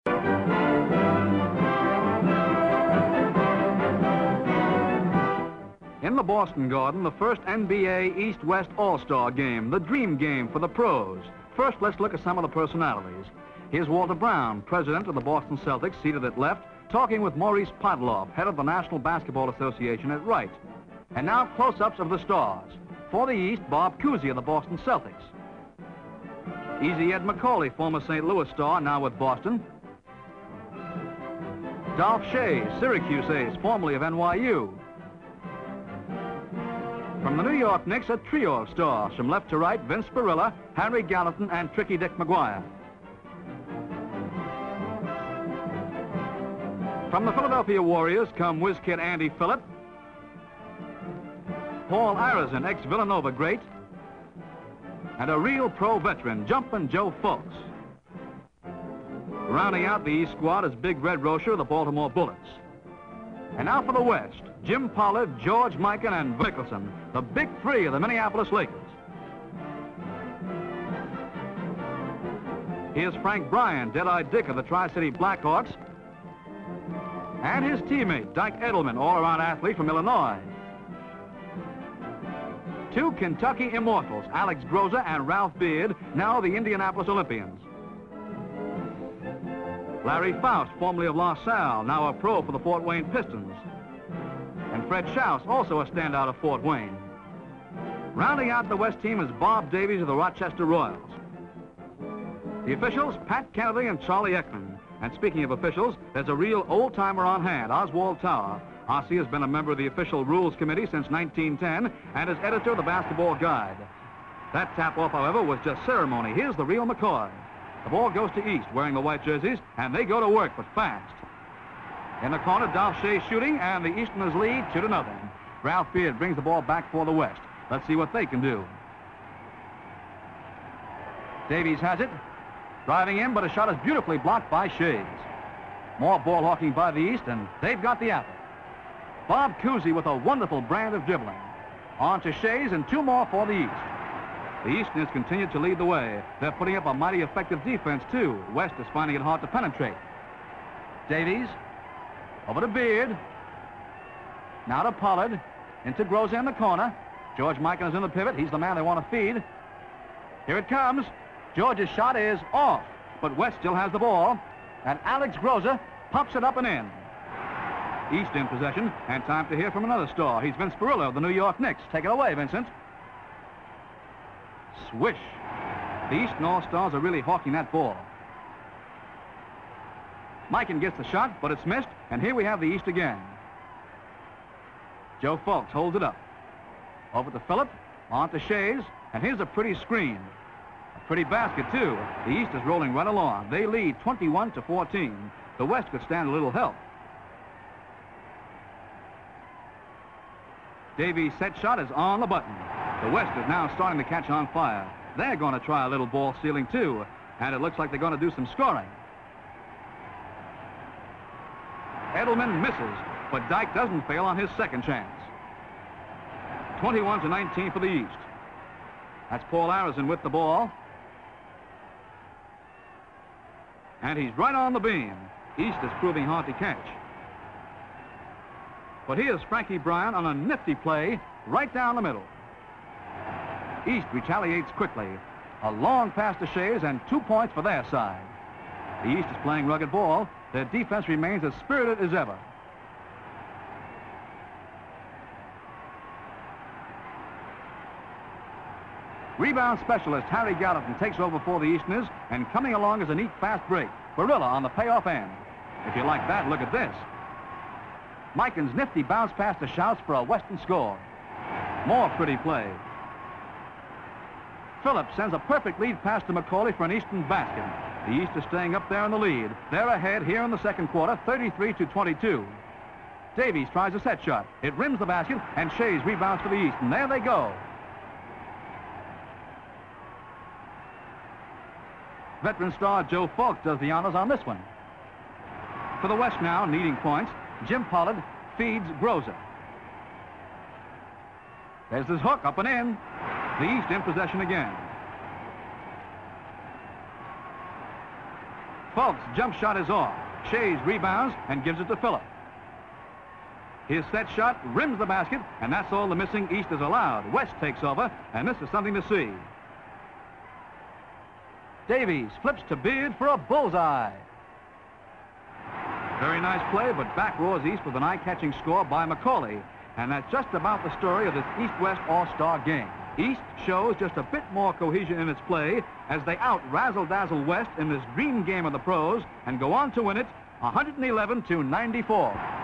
In the Boston Garden, the first NBA East-West All-Star game, the dream game for the pros. First, let's look at some of the personalities. Here's Walter Brown, president of the Boston Celtics, seated at left, talking with Maurice Podloff, head of the National Basketball Association, at right. And now close-ups of the stars. For the East, Bob Cousy of the Boston Celtics. Easy Ed Macaulay, former St. Louis star, now with Boston. Dolph Schayes, Syracuse ace, formerly of NYU. From the New York Knicks, a trio of stars. From left to right, Vince Spirilla, Harry Gallatin, and Tricky Dick McGuire. From the Philadelphia Warriors come whiz kid Andy Phillip, Paul Arizin, ex-Villanova great, and a real pro veteran, Jumpin' Joe Fultz. Rounding out the East squad is Big Red Rocher of the Baltimore Bullets. And now for the West, Jim Pollard, George Mikan, and Mickelson, the big three of the Minneapolis Lakers. Here's Frank Bryan, Dead-Eye Dick of the Tri-City Blackhawks, and his teammate, Dyke Edelman, all-around athlete from Illinois. Two Kentucky immortals, Alex Groza and Ralph Beard, now the Indianapolis Olympians. Larry Faust, formerly of La Salle, now a pro for the Fort Wayne Pistons. And Fred Schaus, also a standout of Fort Wayne. Rounding out the West team is Bob Davies of the Rochester Royals. The officials, Pat Kennedy and Charlie Ekman. And speaking of officials, there's a real old-timer on hand, Oswald Tower. Ossie has been a member of the Official Rules Committee since 1910 and is editor of the Basketball Guide. That tap-off, however, was just ceremony. Here's the real McCoy. The ball goes to East, wearing the white jerseys, and they go to work, but fast. In the corner, Dolph Schayes shooting, and the Easterners lead 2-0. Ralph Beard brings the ball back for the West. Let's see what they can do. Davies has it. Driving in, but a shot is beautifully blocked by Schayes. More ball hawking by the East, and they've got the apple. Bob Cousy with a wonderful brand of dribbling. On to Schayes, and two more for the East. The Easterners continue to lead the way. They're putting up a mighty effective defense, too. West is finding it hard to penetrate. Davies, over to Beard. Now to Pollard, into Groza in the corner. George Mikan is in the pivot. He's the man they want to feed. Here it comes. George's shot is off, but West still has the ball. And Alex Groza pops it up and in. East in possession, and time to hear from another star. He's Vince Spirilla of the New York Knicks. Take it away, Vincent. Swish. The Eastern All-Stars are really hawking that ball. Mikan gets the shot, but it's missed, and here we have the East again. Joe Fultz holds it up. Over to Phillip, on to Schayes, and here's a pretty screen. A pretty basket, too. The East is rolling right along. They lead 21-14. The West could stand a little help. Davies' set shot is on the button. The West is now starting to catch on fire. They're going to try a little ball stealing, too, and it looks like they're going to do some scoring. Edelman misses, but Dyke doesn't fail on his second chance. 21-19 for the East. That's Paul Arizin with the ball. And he's right on the beam. East is proving hard to catch. But here's Frankie Bryan on a nifty play right down the middle. East retaliates quickly. A long pass to Schayes and 2 points for their side. The East is playing rugged ball. Their defense remains as spirited as ever. Rebound specialist Harry Gallatin takes over for the Easterners, and coming along is a neat fast break. Barilla on the payoff end. If you like that, look at this. Mikan's nifty bounce pass to Schaus for a Western score. More pretty play. Phillips sends a perfect lead pass to Macaulay for an Eastern basket. The East is staying up there in the lead. They're ahead here in the second quarter, 33-22. Davies tries a set shot. It rims the basket, and Schayes rebounds for the East, and there they go. Veteran star Joe Fultz does the honors on this one. For the West now, needing points, Jim Pollard feeds Groza. There's his hook, up and in. The East in possession again. Fult's jump shot is off. Shays rebounds and gives it to Phillip. His set shot rims the basket, and that's all the missing East is allowed. West takes over, and this is something to see. Davies flips to Beard for a bullseye. Very nice play, but back roars East with an eye-catching score by Macaulay. And that's just about the story of this East-West All-Star game. East shows just a bit more cohesion in its play as they out-razzle-dazzle West in this dream game of the pros and go on to win it 111-94.